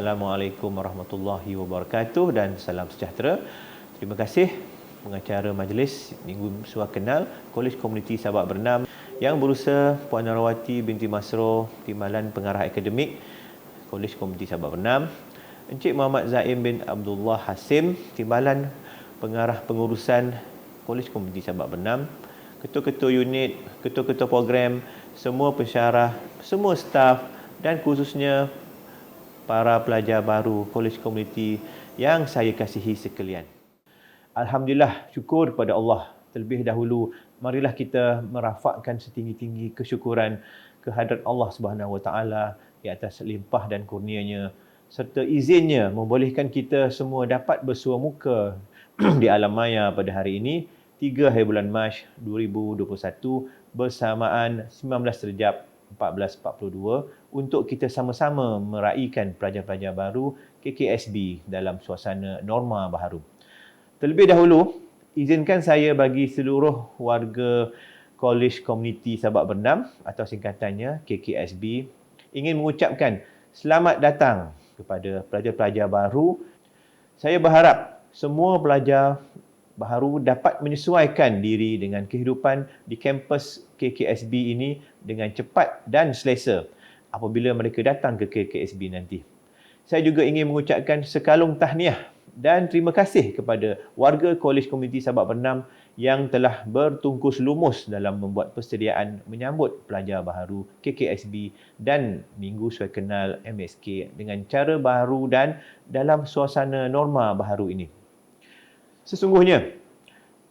Assalamualaikum warahmatullahi wabarakatuh dan salam sejahtera. Terima kasih pengacara majlis Minggu Suah Kenal Kolej Komuniti Sabak Bernam yang berusaha Puan Narawati binti Masro, Timbalan Pengarah Akademik Kolej Komuniti Sabak Bernam, Encik Muhammad Zaim bin Abdullah Hasim, Timbalan Pengarah Pengurusan Kolej Komuniti Sabak Bernam, ketua-ketua unit, ketua-ketua program, semua pensyarah, semua staf dan khususnya para pelajar baru Kolej Komuniti yang saya kasihi sekalian. Alhamdulillah, syukur kepada Allah. Terlebih dahulu, marilah kita merafakkan setinggi-tinggi kesyukuran kehadrat Allah Subhanahu Wa Taala di atas limpah dan kurnianya serta izinnya membolehkan kita semua dapat bersua muka di alam maya pada hari ini 3 hari bulan Mac 2021 bersamaan 19 Rejab 1442 untuk kita sama-sama meraihkan pelajar-pelajar baru KKSB dalam suasana norma baharu. Terlebih dahulu, izinkan saya bagi seluruh warga Kolej Komuniti Sabak Bernam atau singkatannya KKSB ingin mengucapkan selamat datang kepada pelajar-pelajar baru. Saya berharap semua pelajar baru dapat menyesuaikan diri dengan kehidupan di kampus KKSB ini dengan cepat dan selesa apabila mereka datang ke KKSB nanti. Saya juga ingin mengucapkan sekalung tahniah dan terima kasih kepada warga Kolej Komuniti Sabak Bernam yang telah bertungkus lumus dalam membuat persediaan menyambut pelajar baru KKSB dan Minggu Suai Kenal MSK dengan cara baru dan dalam suasana norma baharu ini. Sesungguhnya,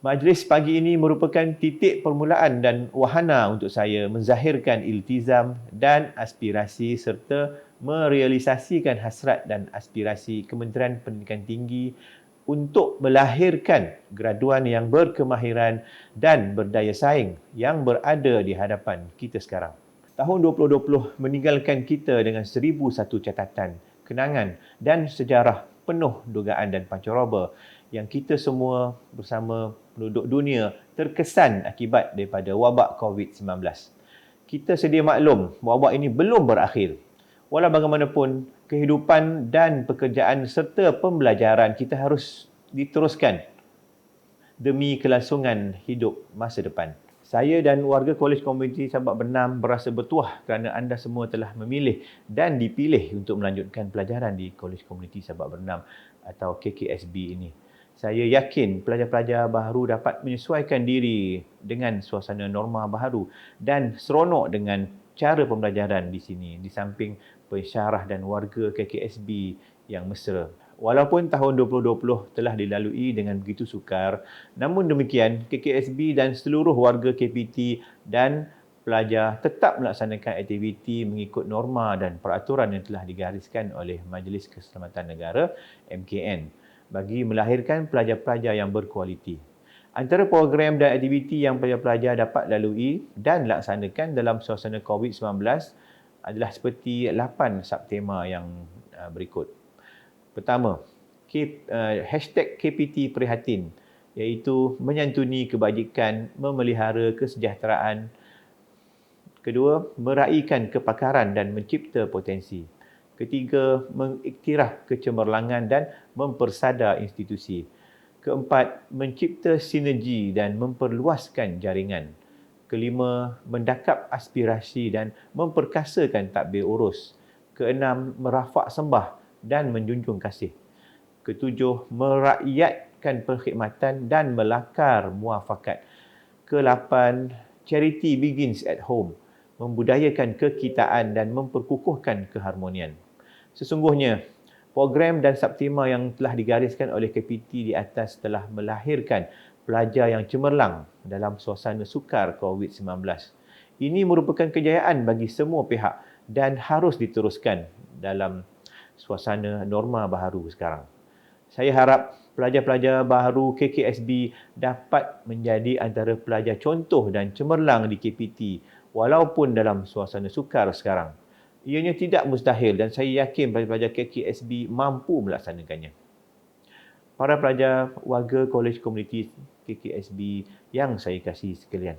majlis pagi ini merupakan titik permulaan dan wahana untuk saya menzahirkan iltizam dan aspirasi serta merealisasikan hasrat dan aspirasi Kementerian Pendidikan Tinggi untuk melahirkan graduan yang berkemahiran dan berdaya saing yang berada di hadapan kita sekarang. Tahun 2020 meninggalkan kita dengan 1001 catatan, kenangan dan sejarah penuh dugaan dan pancaroba yang kita semua bersama penduduk dunia terkesan akibat daripada wabak COVID-19. Kita sedia maklum wabak ini belum berakhir. Walau bagaimanapun, kehidupan dan pekerjaan serta pembelajaran kita harus diteruskan demi kelangsungan hidup masa depan. Saya dan warga Kolej Komuniti Sabak Bernam berasa bertuah kerana anda semua telah memilih dan dipilih untuk melanjutkan pelajaran di Kolej Komuniti Sabak Bernam atau KKSB ini. Saya yakin pelajar-pelajar baru dapat menyesuaikan diri dengan suasana norma baharu dan seronok dengan cara pembelajaran di sini di samping pensyarah dan warga KKSB yang mesra. Walaupun tahun 2020 telah dilalui dengan begitu sukar, namun demikian KKSB dan seluruh warga KPT dan pelajar tetap melaksanakan aktiviti mengikut norma dan peraturan yang telah digariskan oleh Majlis Keselamatan Negara MKN bagi melahirkan pelajar-pelajar yang berkualiti. Antara program dan aktiviti yang pelajar-pelajar dapat lalui dan laksanakan dalam suasana COVID-19 adalah seperti 8 subtema yang berikut. Pertama, hashtag KPT Prihatin, iaitu menyantuni kebajikan, memelihara kesejahteraan. Kedua, meraihkan kepakaran dan mencipta potensi. Ketiga, mengiktiraf kecemerlangan dan mempersada institusi. Keempat, mencipta sinergi dan memperluaskan jaringan. Kelima, mendakap aspirasi dan memperkasakan tadbir urus. Keenam, merafak sembah dan menjunjung kasih. Ketujuh, merakyatkan perkhidmatan dan melakar muafakat. Kelapan, charity begins at home, membudayakan kekitaan dan memperkukuhkan keharmonian. Sesungguhnya, program dan subtema yang telah digariskan oleh KPT di atas telah melahirkan pelajar yang cemerlang dalam suasana sukar COVID-19. Ini merupakan kejayaan bagi semua pihak dan harus diteruskan dalam suasana norma baharu sekarang. Saya harap pelajar-pelajar baharu KKSB dapat menjadi antara pelajar contoh dan cemerlang di KPT walaupun dalam suasana sukar sekarang. Ianya tidak mustahil dan saya yakin pelajar-pelajar KKSB mampu melaksanakannya. Para pelajar warga Kolej Komuniti KKSB yang saya kasihi sekalian,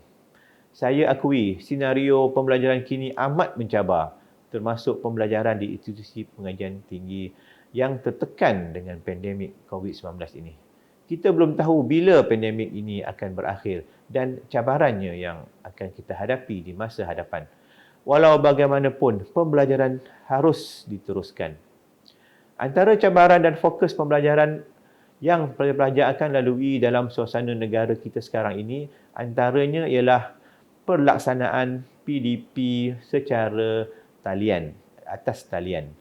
saya akui senario pembelajaran kini amat mencabar. termasuk pembelajaran di institusi pengajian tinggi yang tertekan dengan pandemik COVID-19 ini. Kita belum tahu bila pandemik ini akan berakhir dan cabarannya yang akan kita hadapi di masa hadapan. Walau bagaimanapun, pembelajaran harus diteruskan. Antara cabaran dan fokus pembelajaran yang pelajar-pelajar akan lalui dalam suasana negara kita sekarang ini, antaranya ialah pelaksanaan PDP secara talian, atas talian.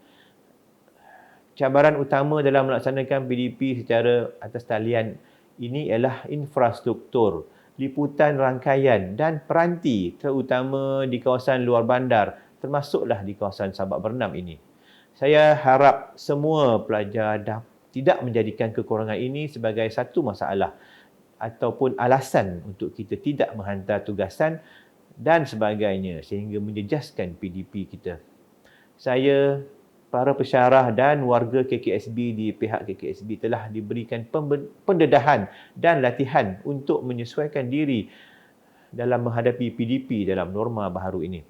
Cabaran utama dalam melaksanakan PDP secara atas talian ini ialah infrastruktur, liputan rangkaian dan peranti, terutama di kawasan luar bandar, termasuklah di kawasan Sabak Bernam ini. Saya harap semua pelajar tidak menjadikan kekurangan ini sebagai satu masalah ataupun alasan untuk kita tidak menghantar tugasan dan sebagainya sehingga menjejaskan PDP kita. Saya, para pesyarah dan warga KKSB di pihak KKSB telah diberikan pendedahan dan latihan untuk menyesuaikan diri dalam menghadapi PDP dalam norma baharu ini.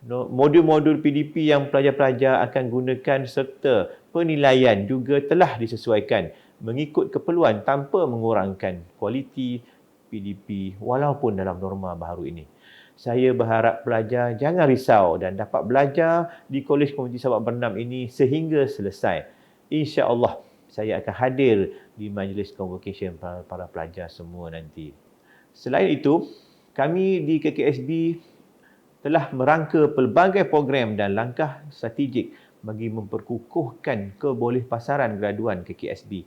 Modul-modul PDP yang pelajar-pelajar akan gunakan serta penilaian juga telah disesuaikan mengikut keperluan tanpa mengurangkan kualiti PDP walaupun dalam norma baharu ini. Saya berharap pelajar jangan risau dan dapat belajar di Kolej Komuniti Sabak Bernam ini sehingga selesai. InsyaAllah saya akan hadir di majlis convocation para pelajar semua nanti. Selain itu, kami di KKSB telah merangka pelbagai program dan langkah strategik bagi memperkukuhkan kebolehpasaran graduan KKSB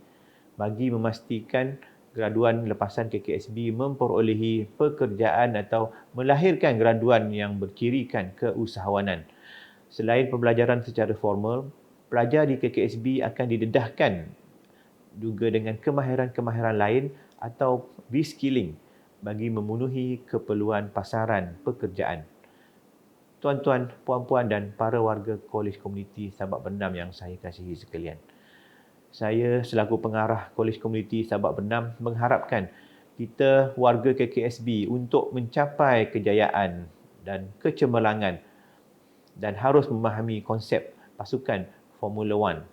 bagi memastikan graduan lepasan KKSB memperolehi pekerjaan atau melahirkan graduan yang berkirikan keusahawanan. Selain pembelajaran secara formal, pelajar di KKSB akan didedahkan juga dengan kemahiran-kemahiran lain atau reskilling bagi memenuhi keperluan pasaran pekerjaan. Tuan-tuan, puan-puan dan para warga Kolej Komuniti Sabak Bernam yang saya kasihi sekalian. Saya selaku pengarah Kolej Komuniti Sabak Bernam mengharapkan kita warga KKSB untuk mencapai kejayaan dan kecemerlangan dan harus memahami konsep pasukan Formula One.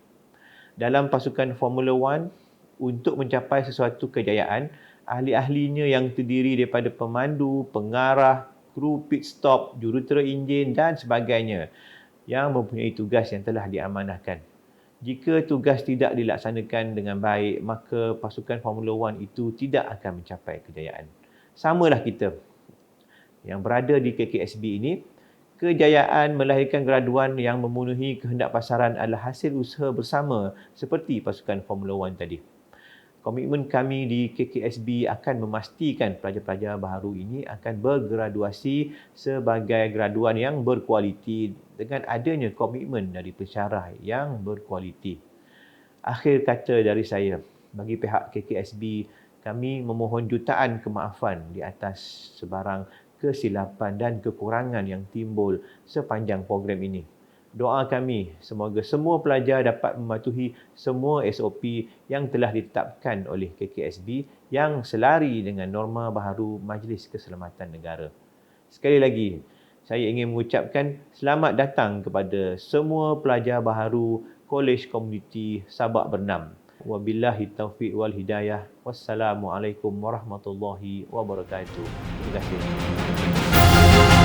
Dalam pasukan Formula One, untuk mencapai sesuatu kejayaan, ahli-ahlinya yang terdiri daripada pemandu, pengarah, kru pit stop, jurutera enjin dan sebagainya yang mempunyai tugas yang telah diamanahkan. Jika tugas tidak dilaksanakan dengan baik, maka pasukan Formula One itu tidak akan mencapai kejayaan. Samalah kita yang berada di KKSB ini, kejayaan melahirkan graduan yang memenuhi kehendak pasaran adalah hasil usaha bersama seperti pasukan Formula One tadi. Komitmen kami di KKSB akan memastikan pelajar-pelajar baharu ini akan bergraduasi sebagai graduan yang berkualiti dengan adanya komitmen dari pesyarah yang berkualiti. Akhir kata dari saya, bagi pihak KKSB, kami memohon jutaan kemaafan di atas sebarang kesilapan dan kekurangan yang timbul sepanjang program ini. Doa kami semoga semua pelajar dapat mematuhi semua SOP yang telah ditetapkan oleh KKSB yang selari dengan norma baharu Majlis Keselamatan Negara. Sekali lagi, saya ingin mengucapkan selamat datang kepada semua pelajar baharu Kolej Komuniti Sabak Bernam. Wabillahi taufiq wal hidayah. Wassalamualaikum warahmatullahi wabarakatuh. Terima kasih.